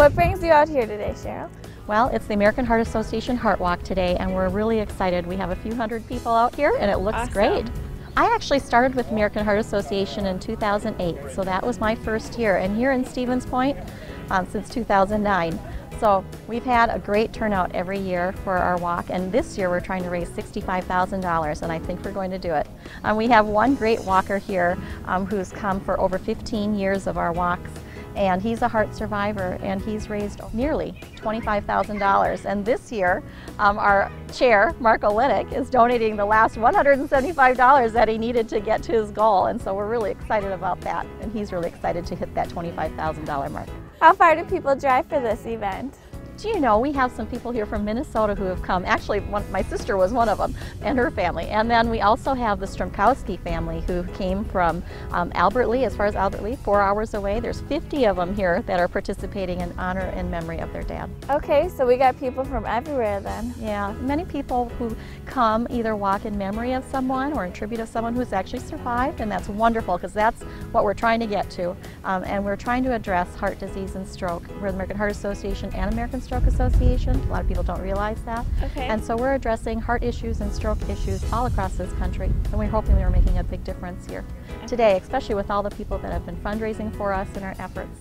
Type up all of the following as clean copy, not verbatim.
What brings you out here today, Cheryl? Well, it's the American Heart Association Heart Walk today, and we're really excited. We have a few hundred people out here, and it looks Awesome. great. I actually started with American Heart Association in 2008, so that was my first year, and here in Stevens Point since 2009. So we've had a great turnout every year for our walk, and this year we're trying to raise $65,000, and I think we're going to do it. We have one great walker here who's come for over 15 years of our walks, and he's a heart survivor, and he's raised nearly $25,000. And this year, our chair, Mark Olenek, is donating the last $175 that he needed to get to his goal. And so we're really excited about that. And he's really excited to hit that $25,000 mark. How far do people drive for this event? Do you know, we have some people here from Minnesota who have come. Actually, my sister was one of them, and her family. And then we also have the Stromkowski family who came from Albert Lea, as far as Albert Lea, 4 hours away. There's 50 of them here that are participating in honor and memory of their dad. Okay, so we got people from everywhere then. Yeah, many people who come either walk in memory of someone or in tribute of someone who's actually survived, and that's wonderful because that's what we're trying to get to. And we're trying to address heart disease and stroke. We're the American Heart Association and American Stroke Association. A lot of people don't realize that. Okay. And so we're addressing heart issues and stroke issues all across this country, and we're hoping we're making a big difference here today, especially with all the people that have been fundraising for us in our efforts.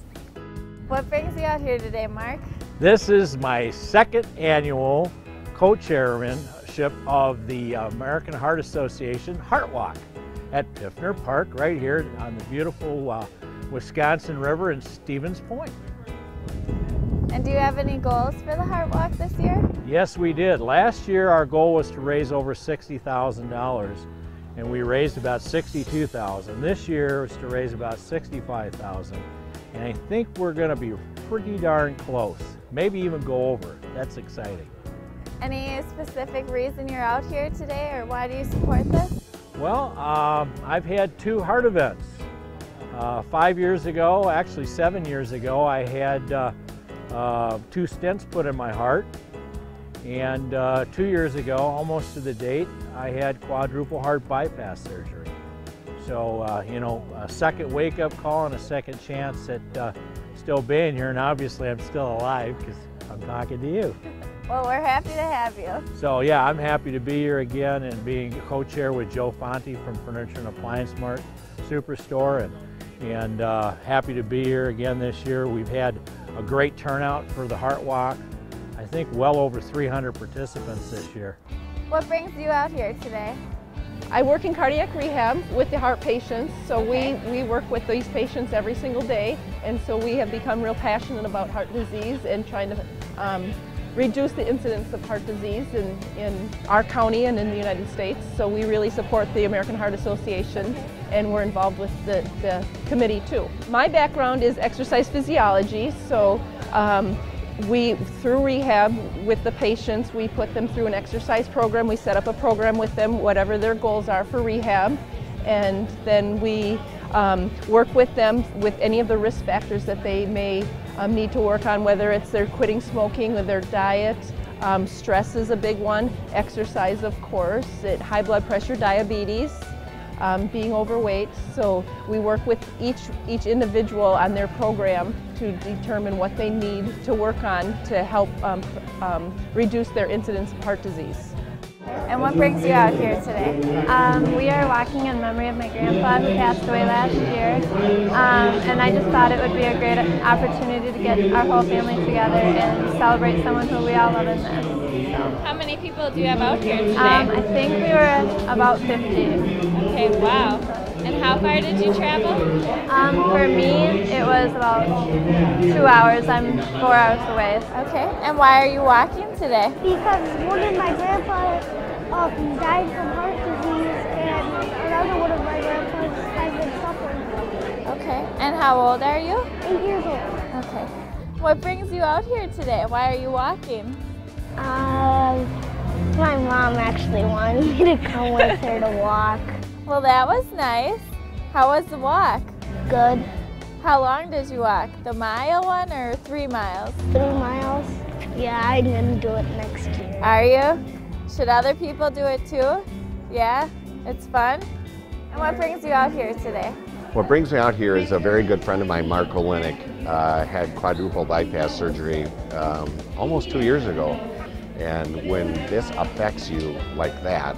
What brings you out here today, Mark? This is my second annual co-chairmanship of the American Heart Association Heart Walk at Piffner Park right here on the beautiful Wisconsin River in Stevens Point. And do you have any goals for the Heart Walk this year? Yes, we did. Last year our goal was to raise over $60,000, and we raised about $62,000. This year was to raise about $65,000, and I think we're going to be pretty darn close. Maybe even go over. That's exciting. Any specific reason you're out here today, or why do you support this? Well, I've had 2 heart events. 5 years ago, actually 7 years ago, I had 2 stents put in my heart, and 2 years ago, almost to the date, I had quadruple heart bypass surgery. So, you know, a second wake-up call and a second chance at still being here, and obviously I'm still alive because I'm talking to you. Well, we're happy to have you. So yeah, I'm happy to be here again and being co-chair with Joe Fonte from Furniture and Appliance Mart Superstore, and happy to be here again this year. We've had a great turnout for the Heart Walk. I think well over 300 participants this year. What brings you out here today? I work in cardiac rehab with the heart patients, so we work with these patients every single day, and so we have become real passionate about heart disease and trying to reduce the incidence of heart disease in our county and in the United States. So we really support the American Heart Association, and we're involved with the committee too. My background is exercise physiology, so through rehab with the patients, we put them through an exercise program. We set up a program with them, whatever their goals are for rehab, and then we work with them with any of the risk factors that they may need to work on, whether it's their quitting smoking or their diet. Stress is a big one, exercise of course, high blood pressure, diabetes, being overweight. So we work with each individual on their program to determine what they need to work on to help reduce their incidence of heart disease. And what brings you out here today? We are walking in memory of my grandpa who passed away last year, and I just thought it would be a great opportunity to get our whole family together and celebrate someone who we all love and miss. So. How many people do you have out here today? I think we were about 50. Okay, wow. And how far did you travel? For me, it was about 2 hours. I'm 4 hours away. Okay, and why are you walking today? Because one of my grandpas died from heart disease, and another one of my grandpas has been suffering. Okay, and how old are you? 8 years old. Okay. What brings you out here today? Why are you walking? My mom actually wanted me to come with her to walk. Well, that was nice. How was the walk? Good. How long did you walk? The mile one or 3 miles? 3 miles. Yeah, I'm gonna do it next year. Are you? Should other people do it too? Yeah? It's fun? And what brings you out here today? What brings me out here is a very good friend of mine, Mark Olenek, had quadruple bypass surgery almost 2 years ago. And when this affects you like that,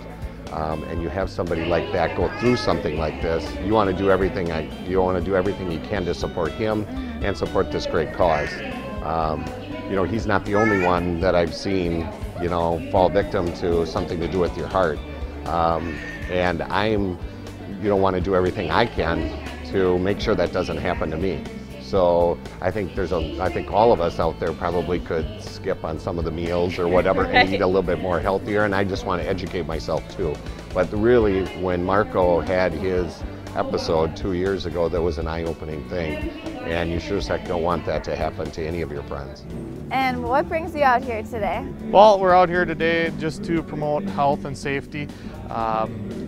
and you have somebody like that go through something like this, you want to do everything you can to support him and support this great cause. You know, he's not the only one that I've seen, you know, fall victim to something to do with your heart. And want to do everything I can to make sure that doesn't happen to me. So I think all of us out there probably could skip on some of the meals or whatever and eat a little bit more healthier, and I just want to educate myself too. But really, when Marco had his episode 2 years ago, that was an eye-opening thing, and you sure as heck don't want that to happen to any of your friends. And what brings you out here today? Well, we're out here today just to promote health and safety.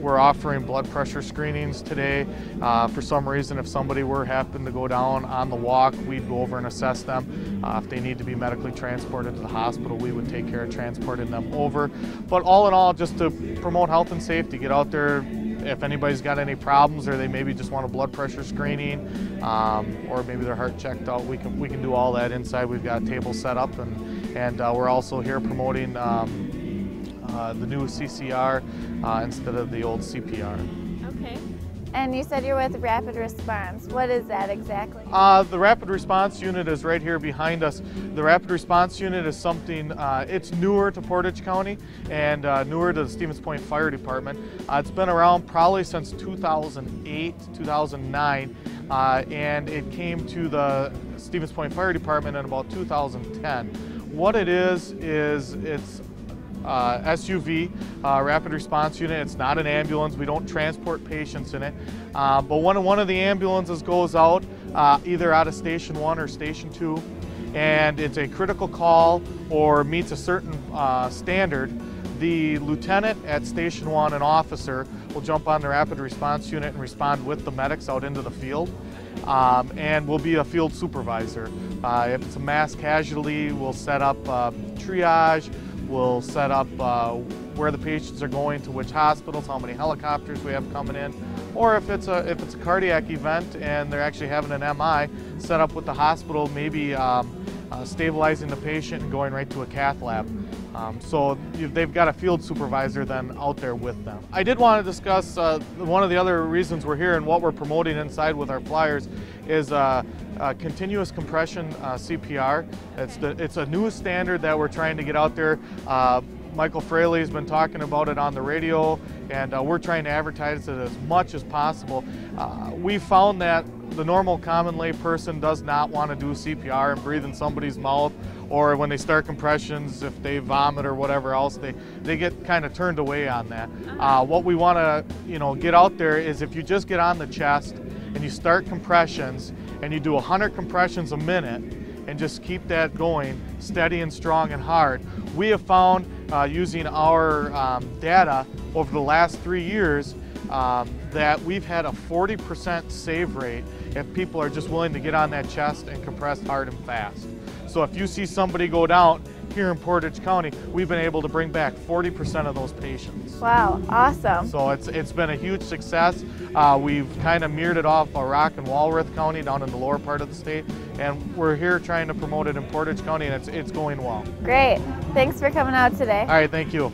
We're offering blood pressure screenings today. For some reason, if somebody happen to go down on the walk, we'd go over and assess them. If they need to be medically transported to the hospital, we would take care of transporting them over. But all in all, just to promote health and safety, get out there. If anybody's got any problems or they maybe just want a blood pressure screening or maybe their heart checked out, we can do all that inside. We've got tables set up, and we're also here promoting the new CCR instead of the old CPR. Okay. And you said you're with Rapid Response. What is that exactly? The Rapid Response Unit is right here behind us. The Rapid Response Unit is something, it's newer to Portage County and newer to the Stevens Point Fire Department. It's been around probably since 2008, 2009, and it came to the Stevens Point Fire Department in about 2010. What it is it's SUV, Rapid Response Unit. It's not an ambulance. We don't transport patients in it. But one of the ambulances goes out either out of Station 1 or Station 2, and it's a critical call or meets a certain standard. The lieutenant at Station 1, an officer, will jump on the Rapid Response Unit and respond with the medics out into the field. And will be a field supervisor. If it's a mass casualty, we'll set up triage. We'll set up where the patients are going to which hospitals, how many helicopters we have coming in, or if it's a cardiac event and they're actually having an MI, set up with the hospital, maybe stabilizing the patient and going right to a cath lab. So they've got a field supervisor then out there with them. I did want to discuss one of the other reasons we're here and what we're promoting inside with our flyers is continuous compression CPR. It's a new standard that we're trying to get out there. Michael Fraley has been talking about it on the radio, and we're trying to advertise it as much as possible. We found that the normal common lay person does not want to do CPR and breathe in somebody's mouth, or when they start compressions, if they vomit or whatever else, they get kind of turned away on that. What we want to get out there is if you just get on the chest and you start compressions and you do 100 compressions a minute and just keep that going steady and strong and hard, we have found using our data over the last 3 years that we've had a 40% save rate if people are just willing to get on that chest and compress hard and fast. So if you see somebody go down here in Portage County, we've been able to bring back 40% of those patients. Wow, awesome. So it's been a huge success. We've kind of mirrored it off Rock and Walworth County down in the lower part of the state, and we're here trying to promote it in Portage County, and it's going well. Great. Thanks for coming out today. All right, thank you.